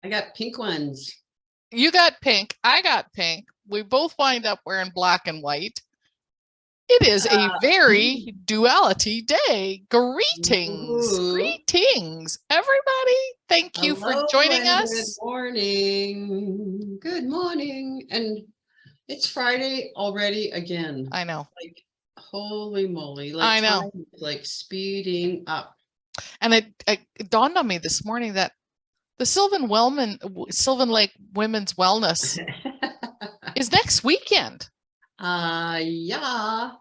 I got pink ones. You got pink. I got pink. We both wind up wearing black and white. It is a very duality day. Greetings. Greetings, everybody. Thank you for joining us. Good morning. Good morning. And it's Friday already again. I know. Like, holy moly. Like, I know. time is like speeding up. And it dawned on me this morning that the Sylvan Lake Women's Wellness is next weekend. Yeah.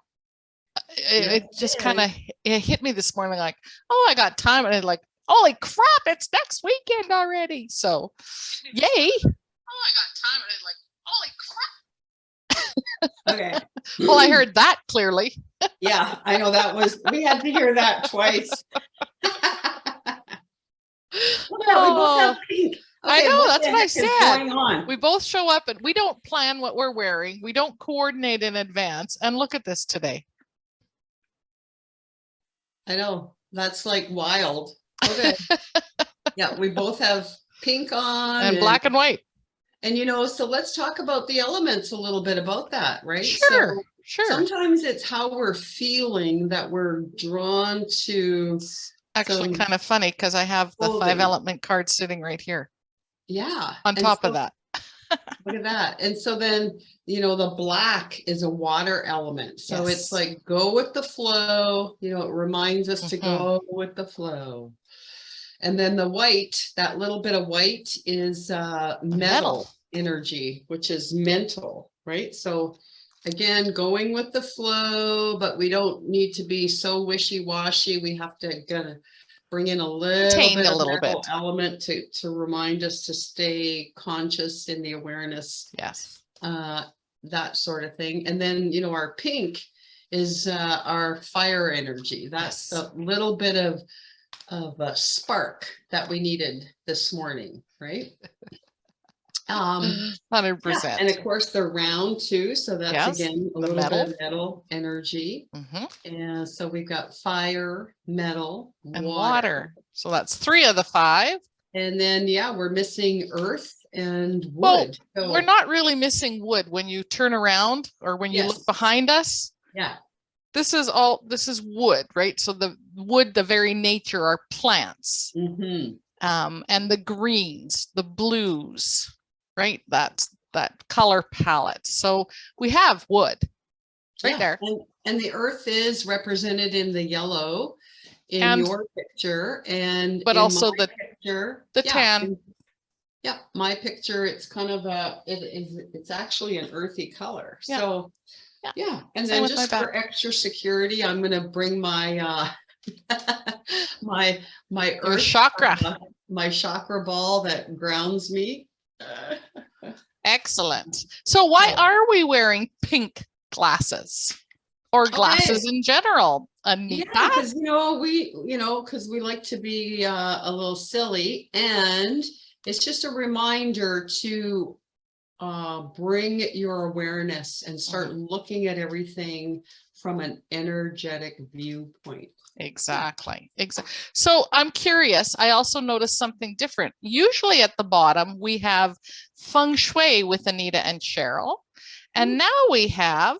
It just kind of hit me this morning like, oh, I got time. And like, holy crap, it's next weekend already. So, yay. Oh, I got time. And like, holy crap. Okay. Well, I heard that clearly. Yeah, I know we had to hear that twice. Look at we both have pink. Okay, I know, that's what I said. Going on? We both show up and we don't plan what we're wearing. We don't coordinate in advance. And look at this today. I know, that's like wild. Okay. Yeah, we both have pink on. And black and white. And, so let's talk about the elements a little bit about that, right? Sure, sure. Sometimes it's how we're feeling that we're drawn to. Actually kind of funny because I have the 5 element card sitting right here. Yeah. On top of that. Look at that. And so then, the black is a water element. So it's like, go with the flow. It reminds us to go with the flow. And then the white, that little bit of white is metal energy, which is mental, right? So again, going with the flow, but we don't need to be so wishy-washy. We have to kind of bring in a little bit element to remind us to stay conscious in the awareness. Yes. That sort of thing. And then, our pink is our fire energy. That's a little bit of a spark that we needed this morning, right? 100%. Yeah. And of course they're round too. So that's again, a little bit of metal energy. And so we've got fire, metal, and water. So that's 3 of the 5. And then, we're missing earth and wood. Well, we're not really missing wood when you turn around or when you look behind us. Yeah. This is wood, right? So the wood, the very nature are plants. And the greens, the blues, right? That's that color palette. So we have wood right there. And the earth is represented in the yellow in your picture. But also the picture, the tan. My picture, it's kind of it's actually an earthy color. So and then just for extra security, I'm going to bring my my earth chakra, my chakra ball that grounds me. Excellent. So why are we wearing pink glasses or glasses in general, Anita? Because because we like to be a little silly, and it's just a reminder to bring your awareness and start looking at everything from an energetic viewpoint. Exactly. So I'm curious. I also noticed something different. Usually at the bottom, we have feng shui with Anita and Cheryl. And now we have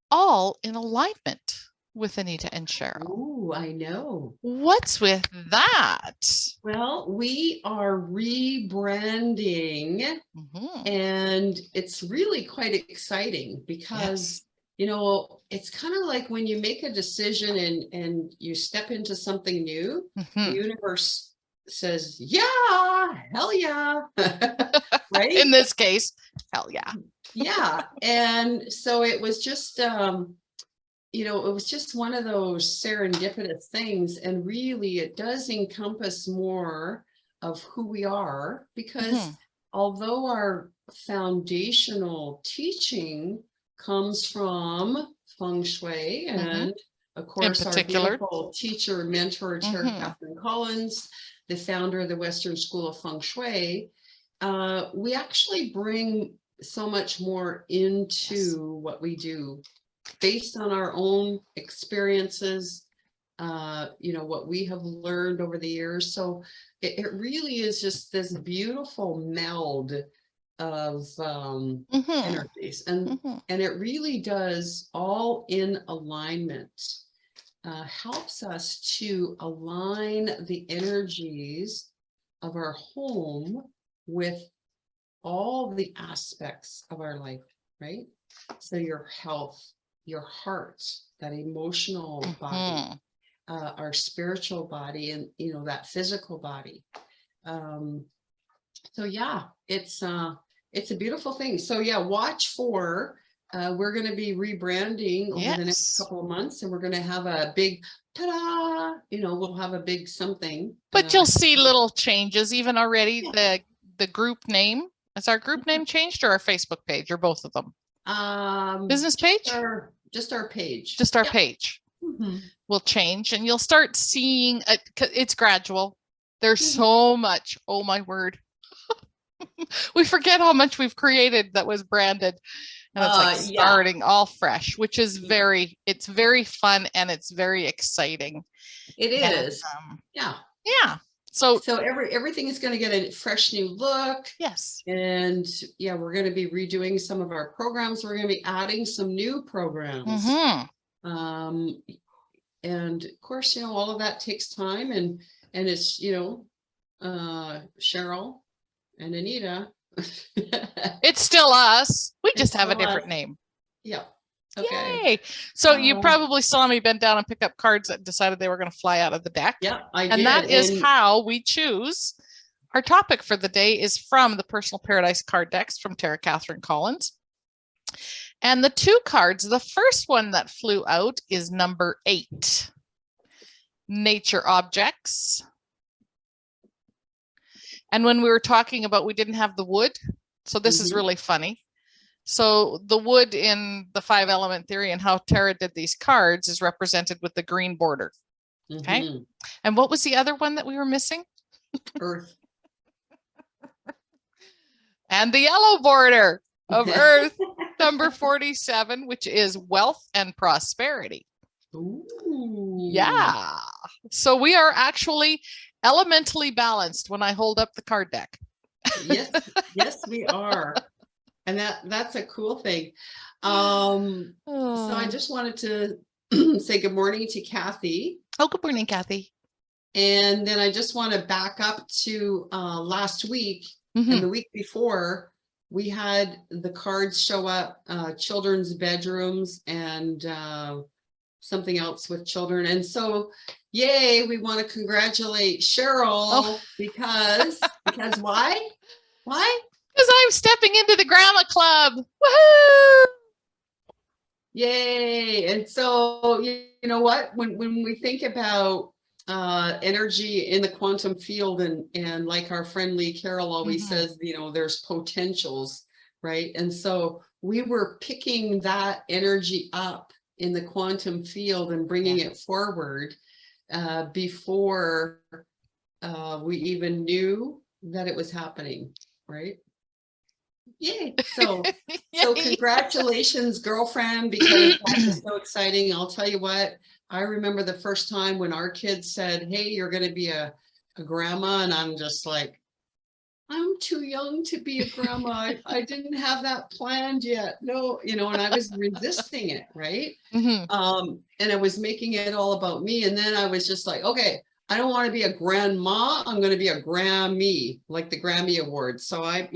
all in alignment with Anita and Cheryl. Oh, I know. What's with that? Well, we are rebranding and it's really quite exciting because it's kind of like when you make a decision and you step into something new, the universe says, yeah, hell yeah. Right? In this case, hell yeah. Yeah. And so it was just, it was just one of those serendipitous things. And really, it does encompass more of who we are because although our foundational teaching comes from feng shui and of course our beautiful teacher mentor Tara Catherine Collins, the founder of the Western School of Feng Shui, we actually bring so much more into what we do based on our own experiences what we have learned over the years. So it really is just this beautiful meld of energies, and it really does, all in alignment, helps us to align the energies of our home with all the aspects of our life, right? So your health, your heart, that emotional body, our spiritual body, and that physical body. So yeah, it's a beautiful thing. So yeah, watch for, we're going to be rebranding over the next couple of months, and we're going to have a big ta-da, we'll have a big something. But you'll see little changes even already. The group name, is our group name changed, or our Facebook page, or both of them? Business page? Just our page. Just our page will change, and you'll start seeing it. It's gradual. There's so much. Oh my word. We forget how much we've created that was branded, and it's like starting all fresh, which is it's very fun, and it's very exciting. It is. Yeah. So everything is going to get a fresh new look. Yes. And yeah, we're going to be redoing some of our programs. We're going to be adding some new programs. And of course, all of that takes time, and it's, Cheryl and Anita. It's still us. We just have a different name. Yeah. Okay. Yay. So you probably saw me bend down and pick up cards that decided they were going to fly out of the deck. Yeah, I did. And that is how we choose. Our topic for the day is from the Personal Paradise card decks from Tara Catherine Collins. And the two cards, the first one that flew out is number 8, Nature Objects. And when we were talking about, we didn't have the wood. So this is really funny. So the wood in the 5 element theory and how Tara did these cards is represented with the green border. Okay. And what was the other one that we were missing? Earth. And the yellow border of Earth, number 47, which is wealth and prosperity. Ooh. Yeah. So we are actually elementally balanced when I hold up the card deck. Yes, we are. And that's a cool thing. So I just wanted to say good morning to Kathy. Oh, good morning, Kathy. And then I just want to back up to last week and the week before. We had the cards show up, children's bedrooms and something else with children. And so, yay, we want to congratulate Cheryl because why? Why? Because I'm stepping into the grandma club. Woohoo! Yay. And so, you know what, when we think about energy in the quantum field, and like our friend Lee Carroll always says, there's potentials, right? And so we were picking that energy up in the quantum field and bringing it forward before we even knew that it was happening, right? Yay. So congratulations, girlfriend, because that is so exciting. I'll tell you what, I remember the first time when our kids said, hey, you're going to be a grandma. And I'm just like, I'm too young to be a grandma. I didn't have that planned yet. No, and I was resisting it. Right. And I was making it all about me. And then I was just like, okay, I don't want to be a grandma. I'm going to be a Grammy, like the Grammy Awards. So I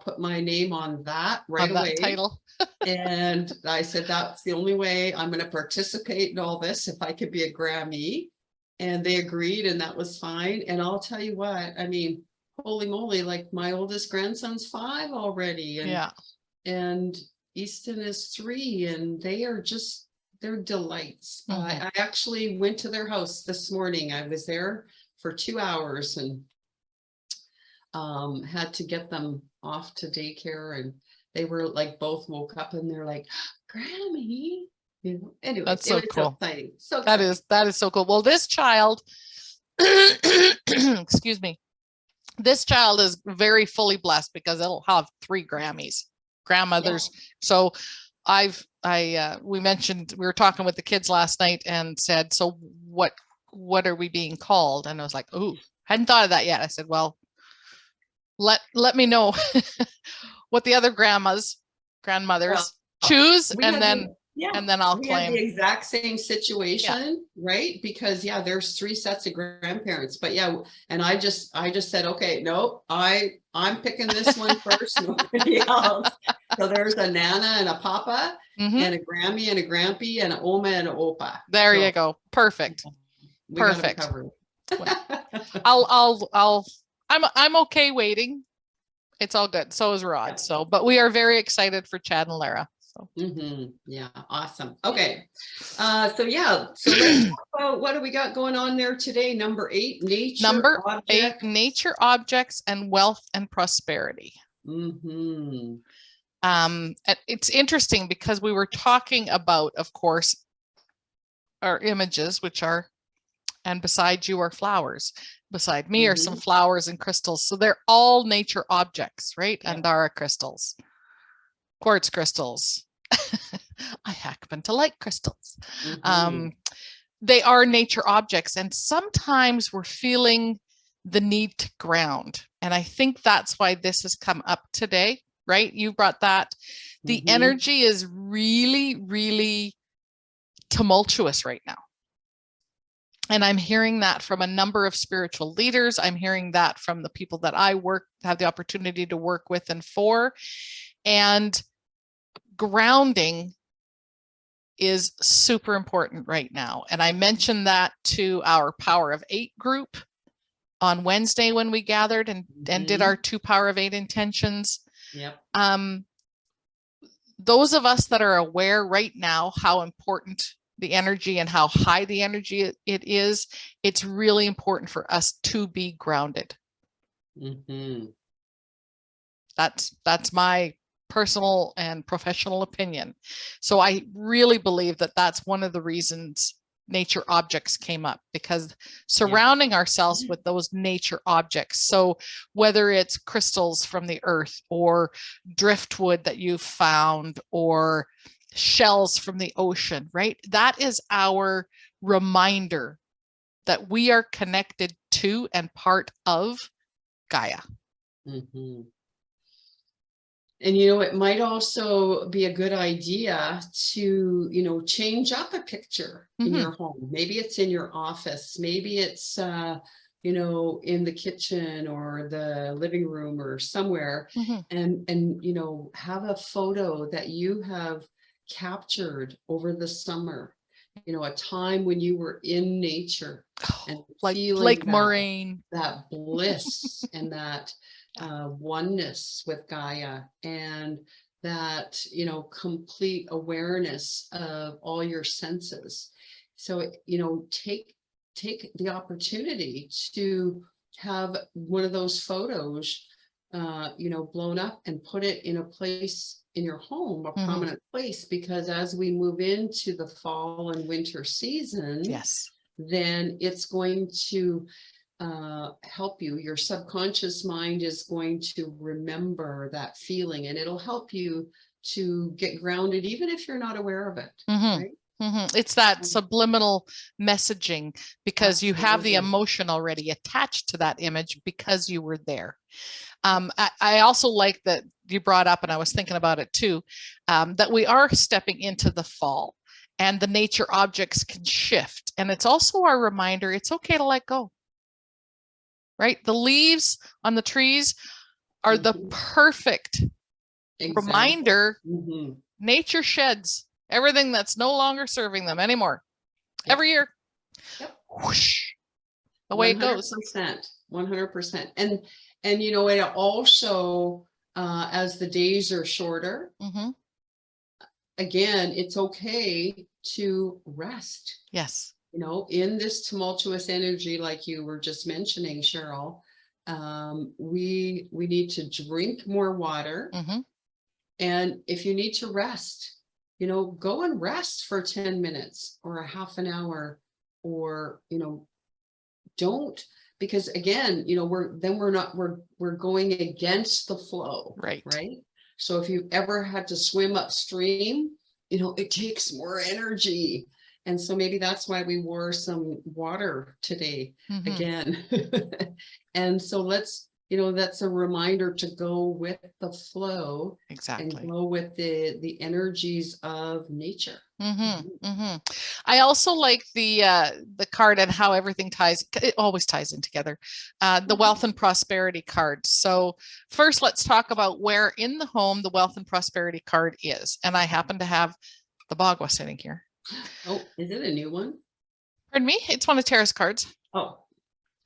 put my name on that right away. That title. And I said, that's the only way I'm going to participate in all this, if I could be a Grammy. And they agreed, and that was fine. And I'll tell you what, I mean, holy moly, like my oldest grandson's 5 already. And Easton is 3, and they're delights. I actually went to their house this morning. I was there for 2 hours and had to get them off to daycare, and they were like, both woke up and they're like, Grammy. Anyway, that's so cool. Exciting. That is so cool. Well, this child, excuse me, this child is very fully blessed because it'll have 3 Grammys, grandmothers. So I've we mentioned, we were talking with the kids last night and said, so what are we being called? And I was like, oh, hadn't thought of that yet. I said, well, let me know what the other grandmothers choose, and then I'll we claim. had the exact same situation, right? Because there's 3 sets of grandparents, but and I just said, okay, nope, I'm picking this one first, nobody else. So there's a Nana and a Papa, and a Grammy and a Grampy and an Oma and an Opa. There you go. Perfect. Perfect. I'm okay waiting. It's all good. So is Rod. So, but we are very excited for Chad and Lara. So. Yeah, awesome. Okay. So let's talk about what do we got going on there today. Number 8, nature objects and wealth and prosperity. It's interesting because we were talking about, of course, our images, which are, and beside you are flowers. Beside me are some flowers and crystals. So they're all nature objects, right? Yep. Andara crystals, quartz crystals. I happen to like crystals. They are nature objects. And sometimes we're feeling the need to ground. And I think that's why this has come up today, right? You brought that. The energy is really, really tumultuous right now. And I'm hearing that from a number of spiritual leaders. I'm hearing that from the people that I have the opportunity to work with and for. And grounding is super important right now. And I mentioned that to our Power of 8 group on Wednesday when we gathered and did our 2 Power of 8 intentions. Yep. Those of us that are aware right now how important the energy and how high the energy it is, it's really important for us to be grounded. That's my personal and professional opinion. So I really believe that that's one of the reasons nature objects came up, because surrounding ourselves with those nature objects. So whether it's crystals from the earth or driftwood that you've found or shells from the ocean, right? That is our reminder that we are connected to and part of Gaia. And, it might also be a good idea to, change up a picture in your home. Maybe it's in your office. Maybe it's, in the kitchen or the living room or somewhere. And, have a photo that you have captured over the summer, a time when you were in nature and feeling like Moraine, that bliss and that oneness with Gaia, and that complete awareness of all your senses. So take the opportunity to have one of those photos blown up and put it in a place in your home, a prominent place, because as we move into the fall and winter season, then it's going to help you. Your subconscious mind is going to remember that feeling, and it'll help you to get grounded, even if you're not aware of it. Right? It's that subliminal messaging, because you have the emotion already attached to that image because you were there. I also like that you brought up, and I was thinking about it too, that we are stepping into the fall and the nature objects can shift. And it's also our reminder, it's okay to let go. Right? The leaves on the trees are the perfect reminder. Nature sheds everything that's no longer serving them anymore. Every year. Whoosh, away it goes. 100%. And it also, as the days are shorter, again, it's okay to rest. Yes. In this tumultuous energy, like you were just mentioning, Cheryl, we need to drink more water. And if you need to rest, go and rest for 10 minutes or a half an hour, or, don't, because again, we're going against the flow. Right. So if you ever had to swim upstream, it takes more energy. And so maybe that's why we wore some water today again. And so that's a reminder to go with the flow. Exactly. And go with the energies of nature. I also like the card and how everything ties. It always ties in together. The wealth and prosperity card. So first, let's talk about where in the home the wealth and prosperity card is. And I happen to have the Bagua sitting here. Oh, is it a new one? Pardon me? It's one of Tara's cards. Oh,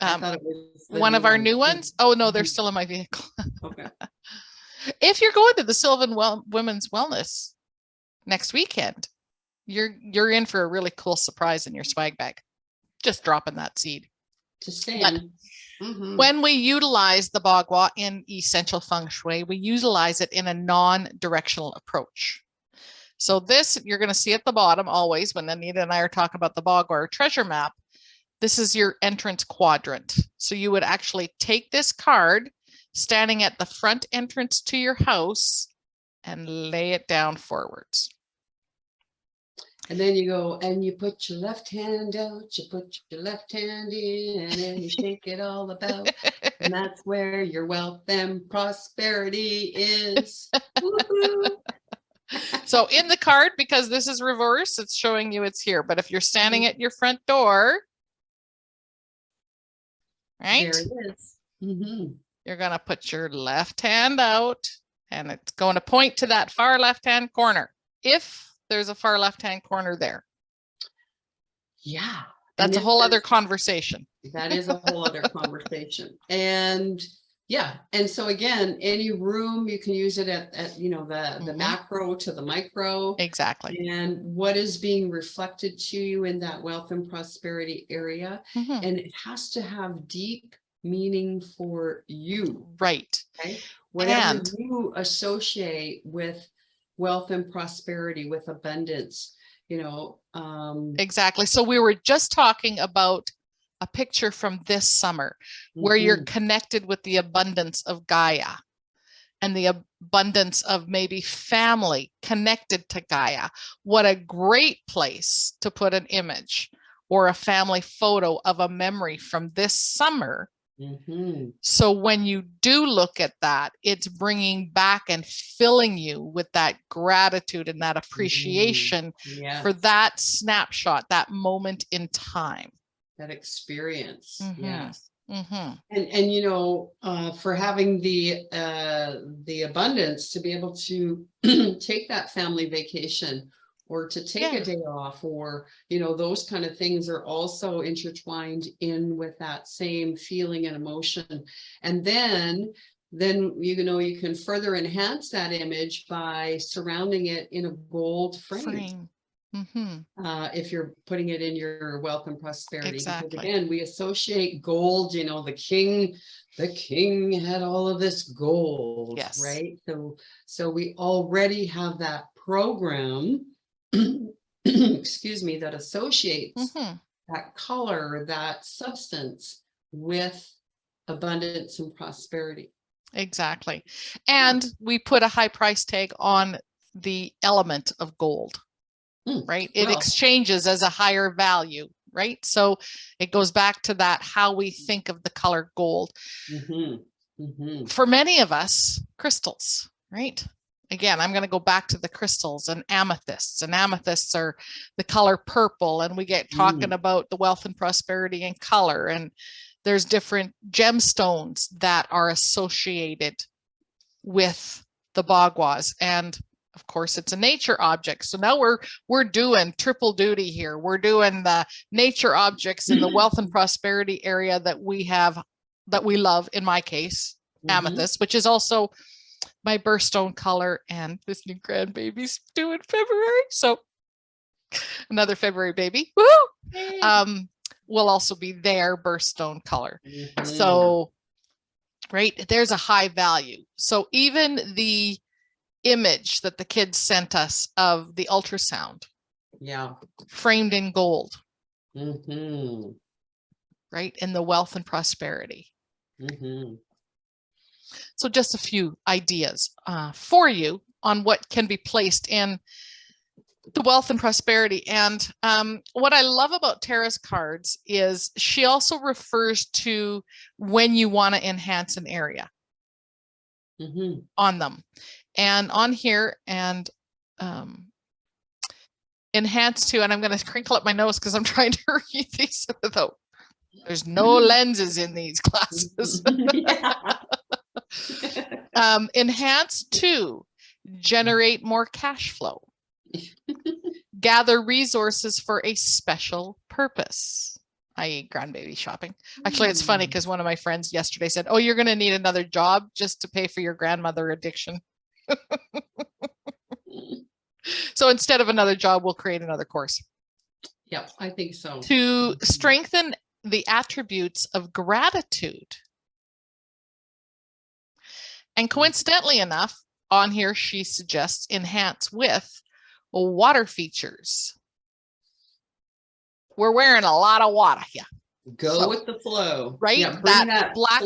I thought it was one of our new ones. Oh no, they're still in my vehicle. Okay. If you're going to the Sylvan Women's Wellness next weekend, you're in for a really cool surprise in your swag bag. Just dropping that seed. Just saying. When we utilize the Bagua in essential feng shui, we utilize it in a non-directional approach. So this, you're going to see at the bottom always when Anita and I are talking about the Bagua or treasure map. This is your entrance quadrant. So you would actually take this card standing at the front entrance to your house and lay it down forwards. And then you go and you put your left hand out, you put your left hand in, and then you shake it all about. And that's where your wealth and prosperity is. So in the card, because this is reverse, it's showing you it's here. But if you're standing at your front door, right? There it is. You're going to put your left hand out and it's going to point to that far left-hand corner. If there's a far left-hand corner there. Yeah. That's a whole other conversation. That is a whole other conversation. And yeah. And so again, any room you can use it at the macro to the micro. Exactly. And what is being reflected to you in that wealth and prosperity area. And it has to have deep meaning for you. Right. Okay. Whatever you associate with wealth and prosperity, with abundance, exactly. So we were just talking about a picture from this summer where you're connected with the abundance of Gaia and the abundance of maybe family connected to Gaia. What a great place to put an image or a family photo of a memory from this summer. So when you do look at that, it's bringing back and filling you with that gratitude and that appreciation for that snapshot, that moment in time. That experience. Yes. And for having the abundance to be able to take that family vacation or to take a day off, or those kind of things are also intertwined in with that same feeling and emotion. And then you can further enhance that image by surrounding it in a gold frame. If you're putting it in your wealth and prosperity. Exactly. Because again, we associate gold, the king had all of this gold, right? So we already have that program, excuse me, that associates that color, that substance with abundance and prosperity. Exactly. And we put a high price tag on the element of gold. Right? It exchanges as a higher value, right? So it goes back to that, how we think of the color gold. For many of us, crystals, right? Again, I'm going to go back to the crystals and amethysts. And amethysts are the color purple. And we get talking about the wealth and prosperity and color. And there's different gemstones that are associated with the Baguas. And of course, it's a nature object. So now we're doing triple duty here. We're doing the nature objects in the wealth and prosperity area that we love, in my case, amethyst, which is also my birthstone color, and this new grandbaby's due in February. So another February baby. Woo! Will also be their birthstone color. So, right, there's a high value. So even the image that the kids sent us of the ultrasound, framed in gold, right, in the wealth and prosperity. So just a few ideas for you on what can be placed in the wealth and prosperity. And what I love about tarot's cards is she also refers to when you want to enhance an area on them. And on here, and enhance to, and I'm going to crinkle up my nose because I'm trying to read these without, there's no lenses in these glasses. Enhance to generate more cash flow. Gather resources for a special purpose, i.e. grandbaby shopping. Actually, it's funny because one of my friends yesterday said, oh, you're going to need another job just to pay for your grandmother addiction. So instead of another job, we'll create another course. Yep, I think so. To strengthen the attributes of gratitude. And coincidentally enough, on here, she suggests enhance with water features. We're wearing a lot of water here. Go with the flow. Right? Yeah, that black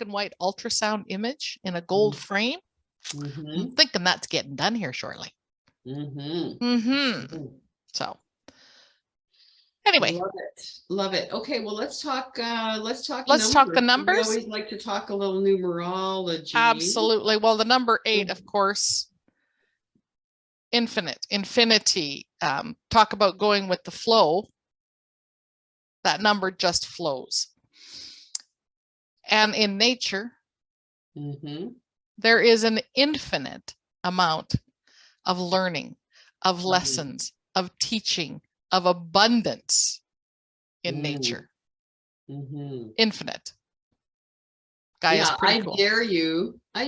and white ultrasound image in a gold frame. I'm thinking that's getting done here shortly. So anyway, love it. Okay, well, let's talk the numbers. We always like to talk a little numerology. Absolutely. Well, the number 8, of course, infinity. Talk about going with the flow. That number just flows. And in nature, there is an infinite amount of learning, of lessons, of teaching, of abundance in nature. Infinite. Guys, I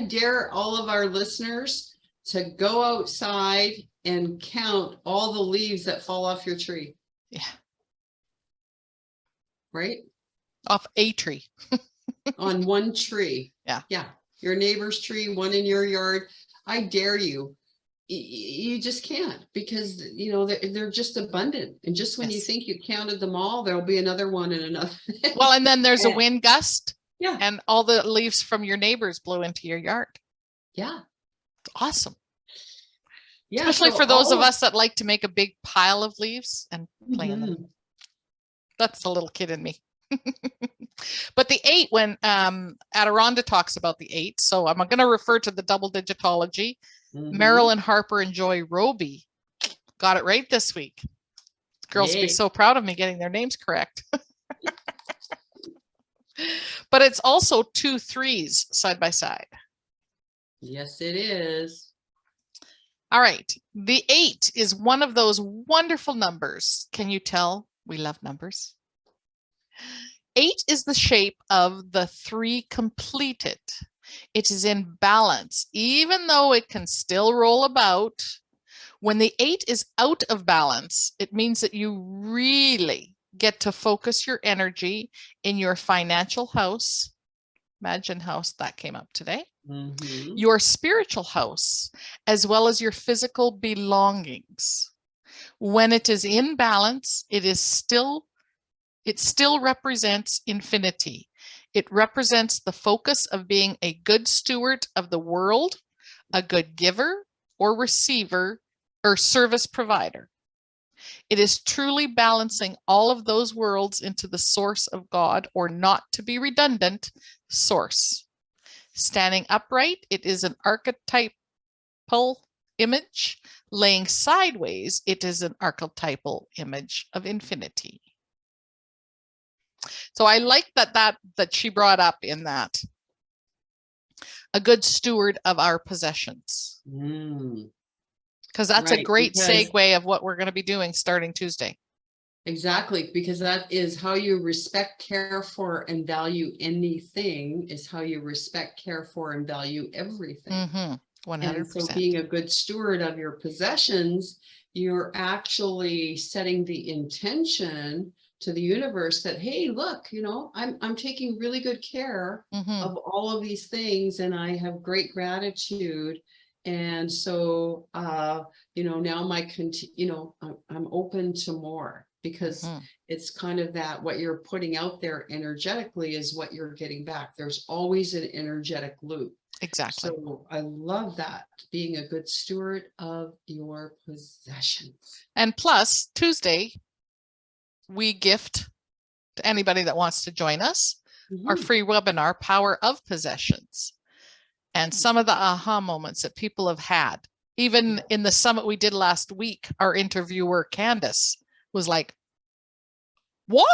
dare all of our listeners to go outside and count all the leaves that fall off your tree. Yeah. Right? Off a tree. On one tree. Yeah. Yeah. Your neighbor's tree, one in your yard. I dare you. You just can't, because they're just abundant, and just when you think you counted them all, there'll be another one and another. Well, and then there's a wind gust, yeah, and all the leaves from your neighbors blew into your yard. Yeah, it's awesome. Yeah, especially for those of us that like to make a big pile of leaves and play in them. That's the little kid in me. But the 8, when Adironda talks about the 8, so I'm going to refer to the double digitology. Marilyn Harper and Joy Roby got it right this week. Girls will be so proud of me getting their names correct. But it's also 2 3s side by side. Yes, it is. All right. The 8 is one of those wonderful numbers. Can you tell we love numbers? 8 is the shape of the 3 completed. It is in balance, even though it can still roll about. When the 8 is out of balance, it means that you really get to focus your energy in your financial house. Imagine house that came up today. Your spiritual house, as well as your physical belongings. When it is in balance, it still represents infinity. It represents the focus of being a good steward of the world, a good giver or receiver or service provider. It is truly balancing all of those worlds into the source of God, or, not to be redundant, source. Standing upright, it is an archetypal image. Laying sideways, it is an archetypal image of infinity. So I like that she brought up in that. A good steward of our possessions. Because that's a great segue of what we're going to be doing starting Tuesday. Exactly, because that is how you respect, care for, and value anything, is how you respect, care for, and value everything. 100%. And so being a good steward of your possessions, you're actually setting the intention to the universe that, hey, look, I'm taking really good care of all of these things, and I have great gratitude. And so, now I'm open to more, because it's kind of that what you're putting out there energetically is what you're getting back. There's always an energetic loop. Exactly. So I love that, being a good steward of your possessions. And plus, Tuesday, we gift to anybody that wants to join us our free webinar, Power of Possessions. And some of the aha moments that people have had, even in the summit we did last week, our interviewer, Candace, was like, what?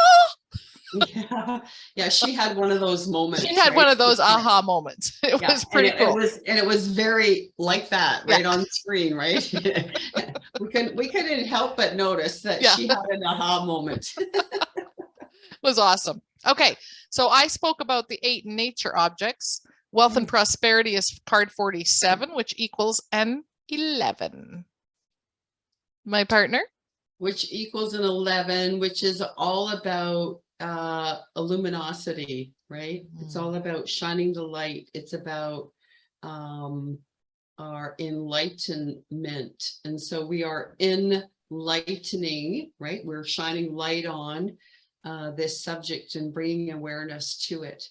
Yeah, she had one of those moments. She had right? one of those aha moments. It was pretty cool. It was very like that, right on screen, right? we couldn't help but notice that she had an aha moment. It was awesome. Okay, so I spoke about the 8 nature objects. Wealth and prosperity is card 47, which equals an 11. My partner? Which equals an 11, which is all about luminosity, right? It's all about shining the light. It's about our enlightenment. And so we are enlightening, right? We're shining light on this subject and bringing awareness to it.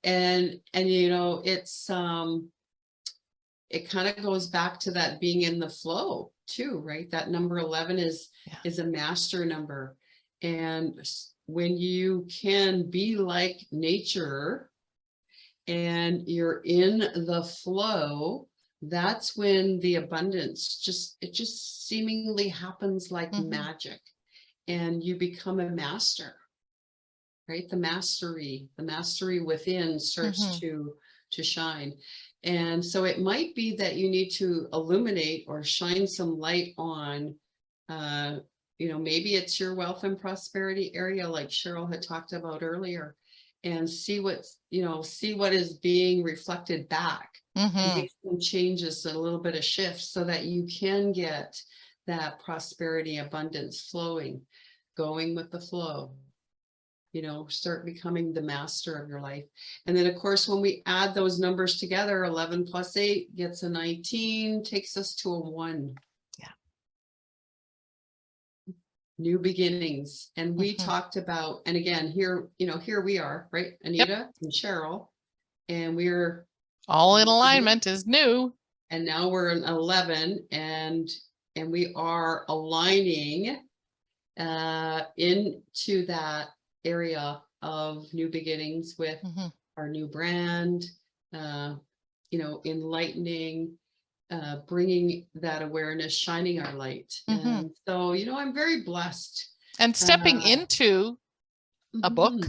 And you know, it's it kind of goes back to that being in the flow too, right? That number 11 is a master number. And when you can be like nature and you're in the flow, that's when the abundance just seemingly happens like magic, and you become a master, right? The mastery within starts to shine. And so it might be that you need to illuminate or shine some light on, you know, maybe it's your wealth and prosperity area, like Cheryl had talked about earlier, and see what's, you know, see what is being reflected back. Make some changes, a little bit of shifts, so that you can get that prosperity, abundance flowing, going with the flow. You know, start becoming the master of your life. And then, of course, when we add those numbers together, 11 plus 8 gets a 19, takes us to a 1. Yeah. New beginnings. And we talked about, and again, here, you know, here we are, right? Anita and Cheryl, and we're all in alignment is new. And now we're in 11, and we are aligning into that area of new beginnings with our new brand, you know, enlightening, bringing that awareness, shining our light. And so, you know, I'm very blessed. And stepping into a book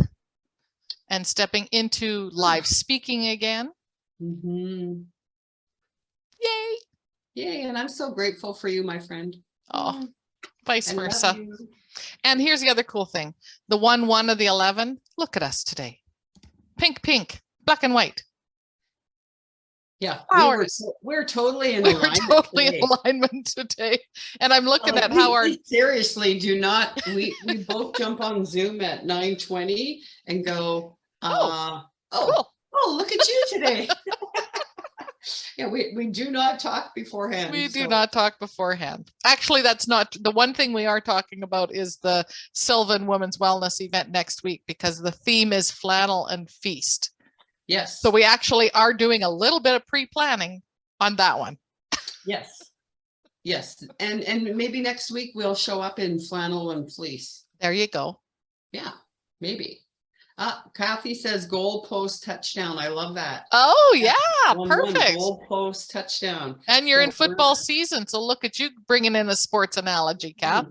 and stepping into live speaking again. Yay. Yay. And I'm so grateful for you, my friend. Oh, vice versa. And here's the other cool thing. The 1 of the 11, look at us today. Pink, pink, black and white. Yeah, we're totally in alignment. We're totally in alignment today. And I'm looking at how our seriously do not, we both jump on Zoom at 9:20 and go, cool. Look at you today. Yeah, we do not talk beforehand. We do not talk beforehand. Actually, that's not the one thing we are talking about is the Sylvan Women's Wellness event next week, because the theme is flannel and feast. Yes. So we actually are doing a little bit of pre-planning on that one. Yes. Yes. And maybe next week we'll show up in flannel and fleece. There you go. Yeah, maybe. Kathy says goal post touchdown. I love that. Oh yeah, perfect. Goal post touchdown. And you're in football season, so look at you bringing in a sports analogy, Kath.